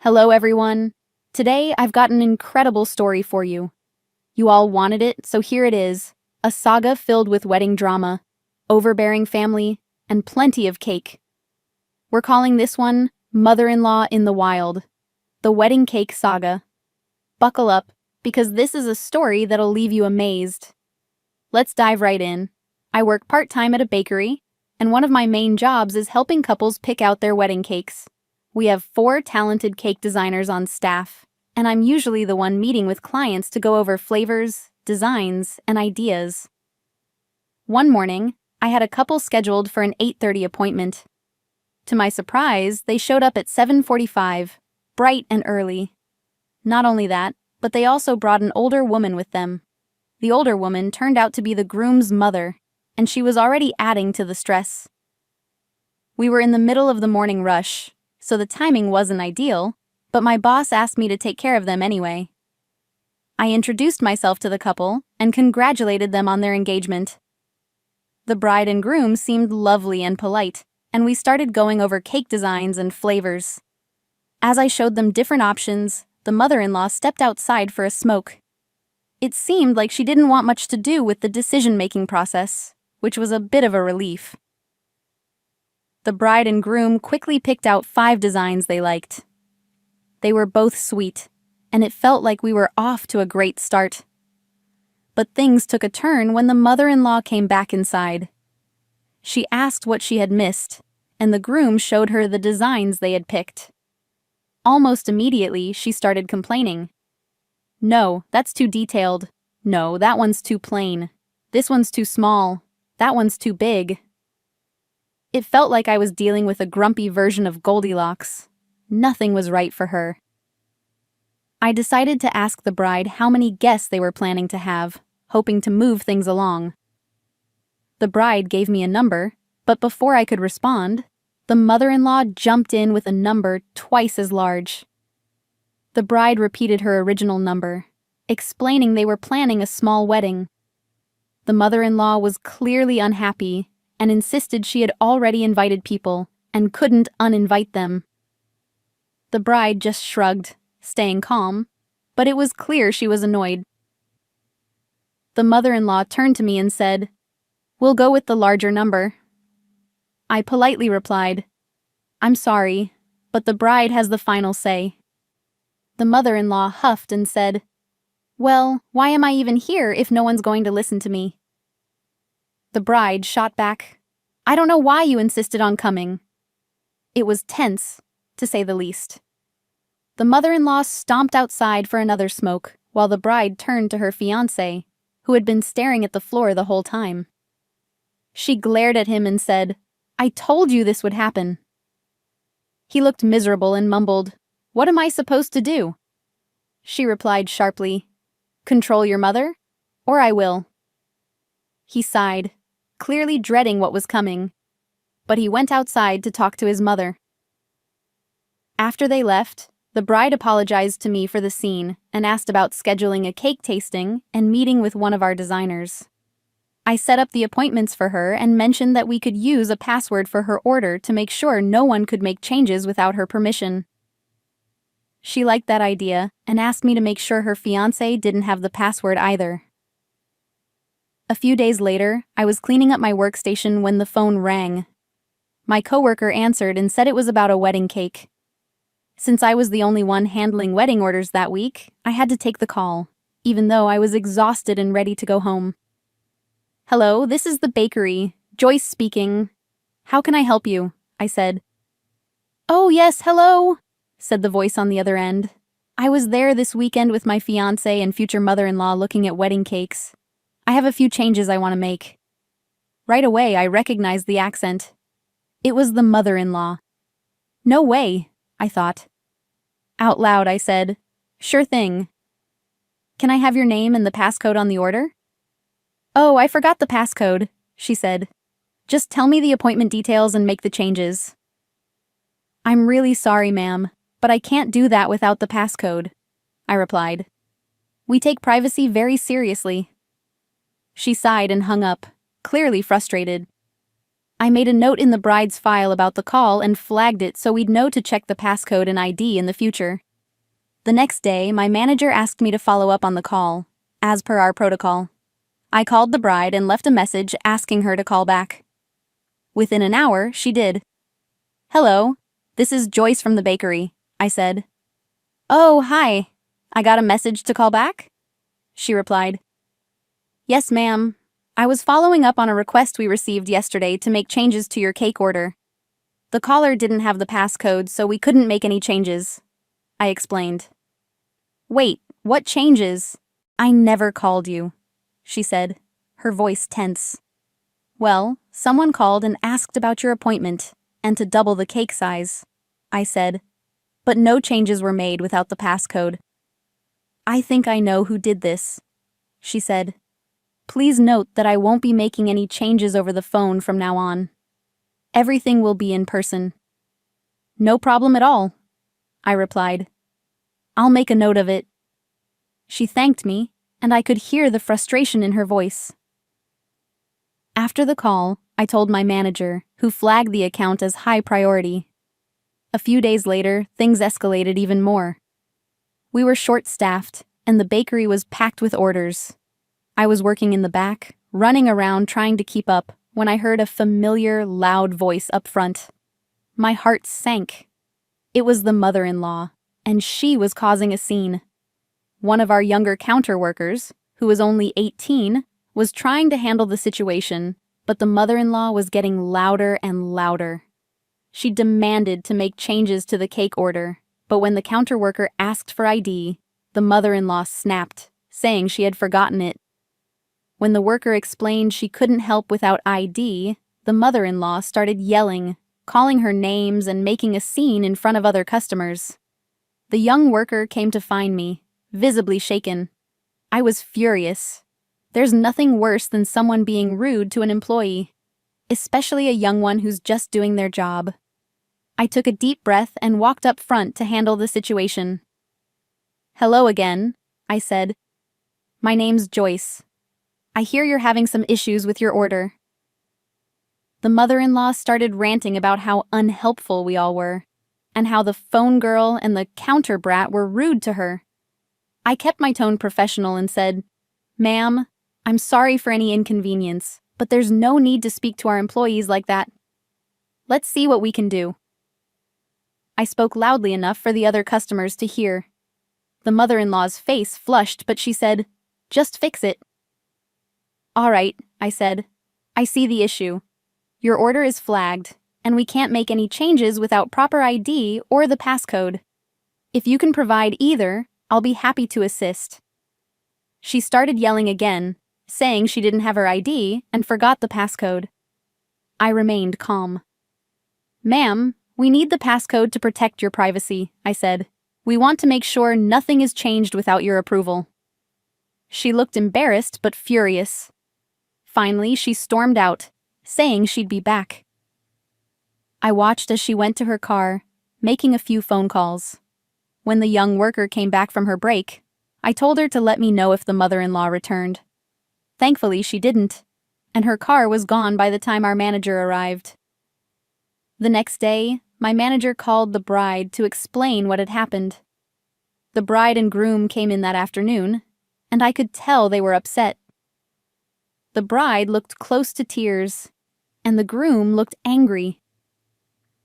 Hello, everyone. Today, I've got an incredible story for you. You all wanted it, so here it is. A saga filled with wedding drama, overbearing family, and plenty of cake. We're calling this one Mother-in-Law in the Wild, the Wedding Cake Saga. Buckle up, because this is a story that'll leave you amazed. Let's dive right in. I work part-time at a bakery, and one of my main jobs is helping couples pick out their wedding cakes. We have 4 talented cake designers on staff, and I'm usually the one meeting with clients to go over flavors, designs, and ideas. One morning, I had a couple scheduled for an 8:30 appointment. To my surprise, they showed up at 7:45, bright and early. Not only that, but they also brought an older woman with them. The older woman turned out to be the groom's mother, and she was already adding to the stress. We were in the middle of the morning rush, so the timing wasn't ideal, but my boss asked me to take care of them anyway. I introduced myself to the couple and congratulated them on their engagement. The bride and groom seemed lovely and polite, and we started going over cake designs and flavors. As I showed them different options, the mother-in-law stepped outside for a smoke. It seemed like she didn't want much to do with the decision-making process, which was a bit of a relief. The bride and groom quickly picked out 5 designs they liked. They were both sweet, and it felt like we were off to a great start. But things took a turn when the mother-in-law came back inside. She asked what she had missed, and the groom showed her the designs they had picked. Almost immediately, she started complaining. "No, that's too detailed. No, that one's too plain. This one's too small. That one's too big." It felt like I was dealing with a grumpy version of Goldilocks. Nothing was right for her. I decided to ask the bride how many guests they were planning to have, hoping to move things along. The bride gave me a number, but before I could respond, the mother-in-law jumped in with a number twice as large. The bride repeated her original number, explaining they were planning a small wedding. The mother-in-law was clearly unhappy and insisted she had already invited people and couldn't uninvite them. The bride just shrugged, staying calm, but it was clear she was annoyed. The mother-in-law turned to me and said, "We'll go with the larger number." I politely replied, "I'm sorry, but the bride has the final say." The mother-in-law huffed and said, "Well, why am I even here if no one's going to listen to me?" The bride shot back, "I don't know why you insisted on coming." It was tense, to say the least. The mother-in-law stomped outside for another smoke, while the bride turned to her fiancé, who had been staring at the floor the whole time. She glared at him and said, "I told you this would happen." He looked miserable and mumbled, "What am I supposed to do?" She replied sharply, "Control your mother, or I will." He sighed, clearly dreading what was coming, but he went outside to talk to his mother. After they left, the bride apologized to me for the scene and asked about scheduling a cake tasting and meeting with one of our designers. I set up the appointments for her and mentioned that we could use a password for her order to make sure no one could make changes without her permission. She liked that idea and asked me to make sure her fiancé didn't have the password either. A few days later, I was cleaning up my workstation when the phone rang. My coworker answered and said it was about a wedding cake. Since I was the only one handling wedding orders that week, I had to take the call, even though I was exhausted and ready to go home. "Hello, this is the bakery. Joyce speaking. How can I help you?" I said. "Oh yes, hello," said the voice on the other end. "I was there this weekend with my fiancé and future mother-in-law looking at wedding cakes. I have a few changes I want to make." Right away, I recognized the accent. It was the mother-in-law. "No way," I thought. Out loud, I said, "Sure thing. Can I have your name and the passcode on the order?" "Oh, I forgot the passcode," she said. "Just tell me the appointment details and make the changes." "I'm really sorry, ma'am, but I can't do that without the passcode," I replied. "We take privacy very seriously." She sighed and hung up, clearly frustrated. I made a note in the bride's file about the call and flagged it so we'd know to check the passcode and ID in the future. The next day, my manager asked me to follow up on the call, as per our protocol. I called the bride and left a message asking her to call back. Within an hour, she did. "Hello, this is Joyce from the bakery," I said. "Oh, hi. I got a message to call back?" she replied. "Yes, ma'am. I was following up on a request we received yesterday to make changes to your cake order. The caller didn't have the passcode, so we couldn't make any changes," I explained. "Wait, what changes? I never called you," she said, her voice tense. "Well, someone called and asked about your appointment and to double the cake size," I said, "but no changes were made without the passcode." "I think I know who did this," she said. "Please note that I won't be making any changes over the phone from now on. Everything will be in person." "No problem at all," I replied. "I'll make a note of it." She thanked me, and I could hear the frustration in her voice. After the call, I told my manager, who flagged the account as high priority. A few days later, things escalated even more. We were short-staffed, and the bakery was packed with orders. I was working in the back, running around trying to keep up, when I heard a familiar, loud voice up front. My heart sank. It was the mother-in-law, and she was causing a scene. One of our younger counter workers, who was only 18, was trying to handle the situation, but the mother-in-law was getting louder and louder. She demanded to make changes to the cake order, but when the counter worker asked for ID, the mother-in-law snapped, saying she had forgotten it. When the worker explained she couldn't help without ID, the mother-in-law started yelling, calling her names and making a scene in front of other customers. The young worker came to find me, visibly shaken. I was furious. There's nothing worse than someone being rude to an employee, especially a young one who's just doing their job. I took a deep breath and walked up front to handle the situation. "Hello again," I said. "My name's Joyce. I hear you're having some issues with your order." The mother-in-law started ranting about how unhelpful we all were, and how the phone girl and the counter brat were rude to her. I kept my tone professional and said, "Ma'am, I'm sorry for any inconvenience, but there's no need to speak to our employees like that. Let's see what we can do." I spoke loudly enough for the other customers to hear. The mother-in-law's face flushed, but she said, "Just fix it." "All right," I said. "I see the issue. Your order is flagged, and we can't make any changes without proper ID or the passcode. If you can provide either, I'll be happy to assist." She started yelling again, saying she didn't have her ID and forgot the passcode. I remained calm. "Ma'am, we need the passcode to protect your privacy," I said. "We want to make sure nothing is changed without your approval." She looked embarrassed but furious. Finally, she stormed out, saying she'd be back. I watched as she went to her car, making a few phone calls. When the young worker came back from her break, I told her to let me know if the mother-in-law returned. Thankfully, she didn't, and her car was gone by the time our manager arrived. The next day, my manager called the bride to explain what had happened. The bride and groom came in that afternoon, and I could tell they were upset. The bride looked close to tears, and the groom looked angry.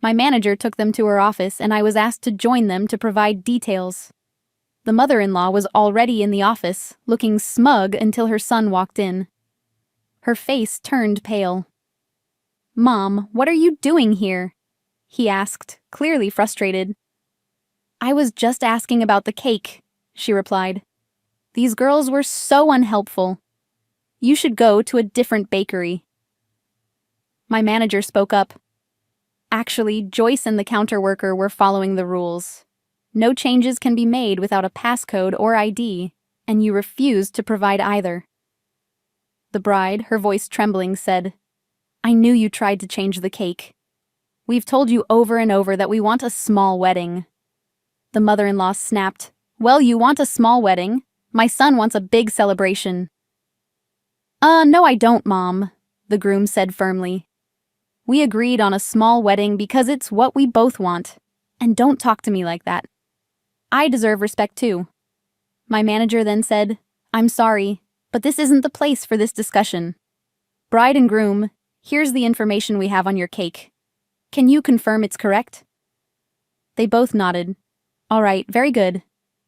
My manager took them to her office, and I was asked to join them to provide details. The mother-in-law was already in the office, looking smug until her son walked in. Her face turned pale. "Mom, what are you doing here?" he asked, clearly frustrated. "I was just asking about the cake," she replied. "These girls were so unhelpful. You should go to a different bakery." My manager spoke up. Actually, Joyce and the counter worker were following the rules. No changes can be made without a passcode or ID, and you refused to provide either. The bride, her voice trembling, said, "I knew you tried to change the cake. We've told you over and over that we want a small wedding." The mother-in-law snapped, "Well, you want a small wedding. My son wants a big celebration." No, I don't, Mom," the groom said firmly. We agreed on a small wedding because it's what we both want. And don't talk to me like that. I deserve respect too. My manager then said, I'm sorry, but this isn't the place for this discussion. Bride and groom, here's the information we have on your cake. Can you confirm it's correct? They both nodded. All right, very good.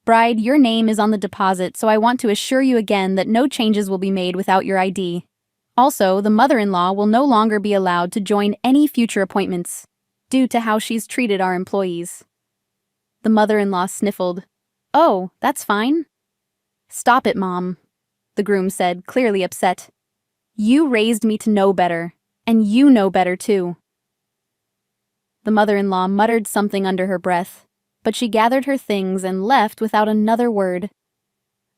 Bride, your name is on the deposit, so I want to assure you again that no changes will be made without your ID. Also, the mother-in-law will no longer be allowed to join any future appointments, due to how she's treated our employees. The mother-in-law sniffled. Oh, that's fine. Stop it, Mom, the groom said, clearly upset. You raised me to know better, and you know better too. The mother-in-law muttered something under her breath, but she gathered her things and left without another word.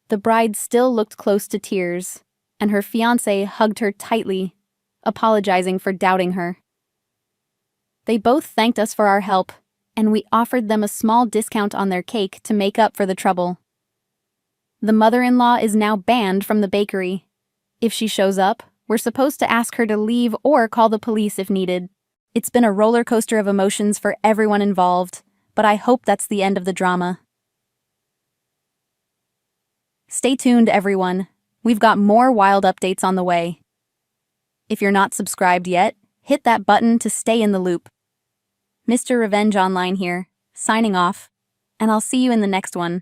The bride still looked close to tears, and her fiancé hugged her tightly, apologizing for doubting her. They both thanked us for our help, and we offered them a small discount on their cake to make up for the trouble. The mother-in-law is now banned from the bakery. If she shows up, we're supposed to ask her to leave or call the police if needed. It's been a roller coaster of emotions for everyone involved, but I hope that's the end of the drama. Stay tuned, everyone. We've got more wild updates on the way. If you're not subscribed yet, hit that button to stay in the loop. Mr. Revenge Online here, signing off, and I'll see you in the next one.